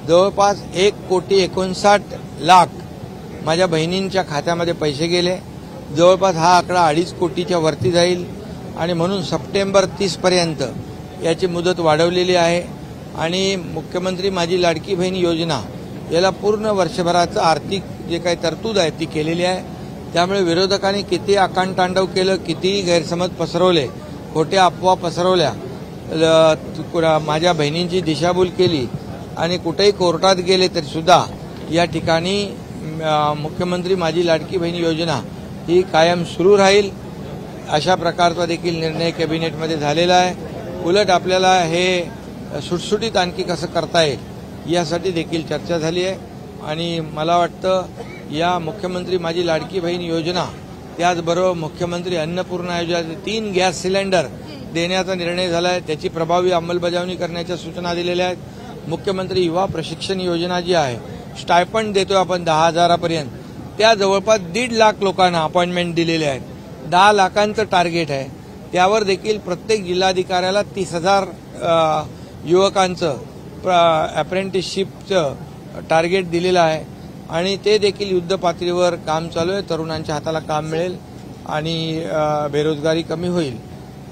जवळपास 1,59,00,000 माझ्या बहिणींच्या खात्यामध्ये पैसे गेले। जवळपास हा आकडा 2.5 कोटीच्या वरती जाईल आणि म्हणून सप्टेंबर 30 पर्यंत याची मुदत वाढवलेली आहे आणि मुख्यमंत्री माझी लाडकी बहीण योजना याला पूर्ण वर्षभराचं आर्थिक जे काही तरतूद आहे ती केलेली आहे। त्यामुळे विरोधकांनी किती आकांडतांडव केलं, किती गैरसमज पसरवले, खोट्या अफवा पसरवल्या, माझ्या बहिणींची दिशाभूल केली आणि कुठेही कोर्टात गेले तरी सुद्धा या ठिकाणी मुख्यमंत्री माझी लाडकी बहीण योजना ही कायम सुरू राहील अशा प्रकारचा देखील निर्णय कॅबिनेटमध्ये झालेला आहे। उलट आपल्याला हे सुटसुटीत आणखी कसं करता येईल यासाठी देखील चर्चा झाली आहे आणि मला वाटतं या मुख्यमंत्री माझी लाडकी बहीण योजना त्याचबरोबर मुख्यमंत्री अन्नपूर्णा योजना 3 गॅस सिलेंडर देण्याचा निर्णय झाला आहे, त्याची प्रभावी अंमलबजावणी करण्याच्या सूचना दिलेल्या आहेत। मुख्यमंत्री युवा प्रशिक्षण योजना जी आहे स्टायपंड देतोय आपण 10,000पर्यंत, त्या जवळपास 1.5 लाख लोकांना अपॉइंटमेंट दिलेले आहेत। 10 लाखांचं टार्गेट आहे, त्यावर देखील प्रत्येक जिल्हाधिकाऱ्याला 30,000 युवकांचं अप्रेंटिसशिपचं टार्गेट दिलेलं आहे आणि ते देखील युद्ध पातळीवर काम चालू आहे। तरुणांच्या हाताला काम मिळेल आणि बेरोजगारी कमी होईल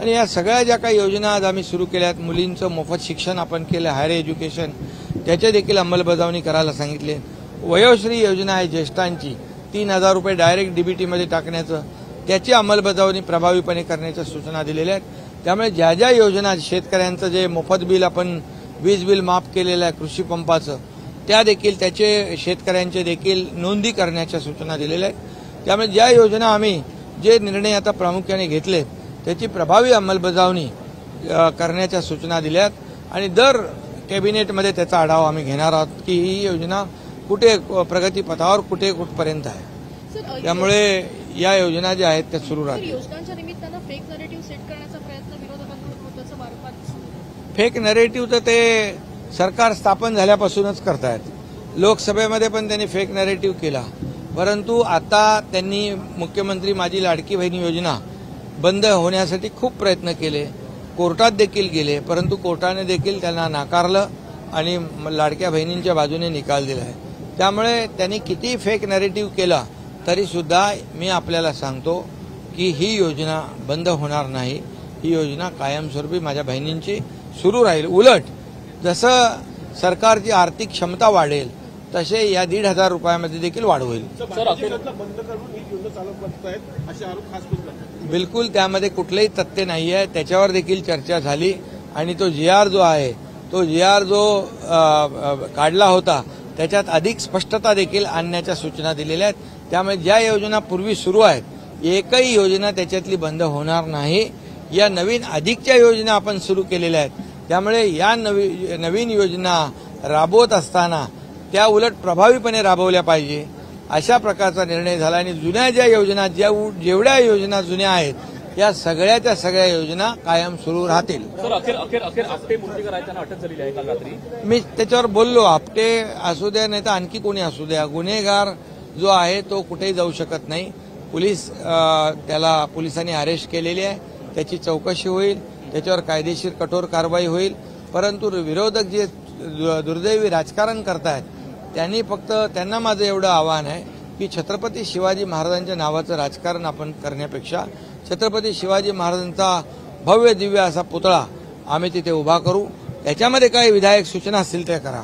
आणि या सगळ्या ज्या काही योजना आज आम्ही सुरू केल्या आहेत, मुलींचं मोफत शिक्षण आपण केलं, हायर एज्युकेशन, त्याचे देखील अंमलबजावणी करायला सांगितले। वयोश्री योजना आहे ज्येष्ठांची, 3,000 रुपये डायरेक्ट डीबीटीमध्ये टाकण्याचं, त्याची अंमलबजावणी प्रभावीपणे करण्याच्या सूचना दिलेल्या आहेत। त्यामुळे ज्या ज्या योजना शेतकऱ्यांचं जे मोफत बिल आपण वीज बिल माफ केलेलं आहे कृषी पंपाचं, त्या देखील त्याचे शेतकऱ्यांचे देखील नोंदी करण्याच्या सूचना दिलेल्या आहेत। त्यामुळे ज्या योजना आम्ही जे निर्णय आता प्रामुख्याने घेतले त्याची प्रभावी अंमलबजावणी करण्याच्या सूचना दिल्यात आणि दर कॅबिनेटमध्ये त्याचा आढावा आम्ही घेणार आहोत की ही योजना कुठे प्रगतीपथावर कुठपर्यंत आहे। त्यामुळे या योजना ज्या आहेत त्या सुरू राहतील। योजनांच्या निमित्तानं फेक नरेटिव्ह सेट करण्याचा प्रयत्न विरोधकांकडून होण्याचं वारंवार फेक नरेटिव्ह तर ते सरकार स्थापन झाल्यापासूनच करतायत। लोकसभेमध्ये पण त्यांनी फेक नरेटिव्ह केला, परंतु आता त्यांनी मुख्यमंत्री माझी लाडकी बहीण योजना बंद होण्यासाठी खूप प्रयत्न केले, कोर्टात देखील गेले, परंतु कोर्टाने देखील त्यांना नाकारलं आणि लाडक्या बहिणींच्या बाजूने निकाल दिला आहे। त्यामुळे त्यांनी किती फेक नरेटिव्ह केला तरी सुद्धा मी आपल्याला सांगतो की ही योजना बंद होणार नाही, ही योजना कायमस्वरूपी माझ्या बहिणींची सुरू राहील। उलट जसं सरकारची आर्थिक क्षमता वाढेल तसे या 1,500 रुपयामध्ये देखील वाढ होईल। बिलकुल त्यामध्ये कुठलेही तथ्य नाही आहे, त्याच्यावर देखील चर्चा झाली आणि तो GR जो आहे तो GR जो काढला होता त्याच्यात अधिक स्पष्टता देखील आणण्याच्या सूचना दिलेल्या आहेत। त्यामुळे ज्या योजना पूर्वी सुरू आहेत एकही योजना त्याच्यातली बंद होणार नाही। या नवीन अधिकच्या योजना आपण सुरू केलेल्या आहेत, त्यामुळे या नवीन योजना राबवत असताना त्या उलट प्रभावीपणे राबवल्या पाहिजे अशा प्रकारचा निर्णय झाला आणि जुन्या ज्या योजना जेवढ्या योजना जुन्या आहेत या सगळ्याच्या सगळ्या योजना कायम सुरू राहतील। आपटे मुंडेकरांना अटक झालेली आहे काल रात्री, मी त्याच्यावर बोललो। आपटे असू द्या नाही तर आणखी कोणी असू द्या, गुन्हेगार जो आहे तो कुठेही जाऊ शकत नाही। त्याला पोलिसांनी अरेस्ट केलेली आहे, त्याची चौकशी होईल, त्याच्यावर कायदेशीर कठोर कारवाई होईल। परंतु विरोधक जे दुर्दैवी राजकारण करतायत त्यांना माझं एवढं आव्हान आहे की छत्रपती शिवाजी महाराजांच्या नावाचं राजकारण आपण करण्यापेक्षा छत्रपती शिवाजी महाराजांचा भव्य दिव्य असा पुतळा आम्ही तिथे उभा करू, त्याच्यामध्ये काही विधायक सूचना असतील त्या करा।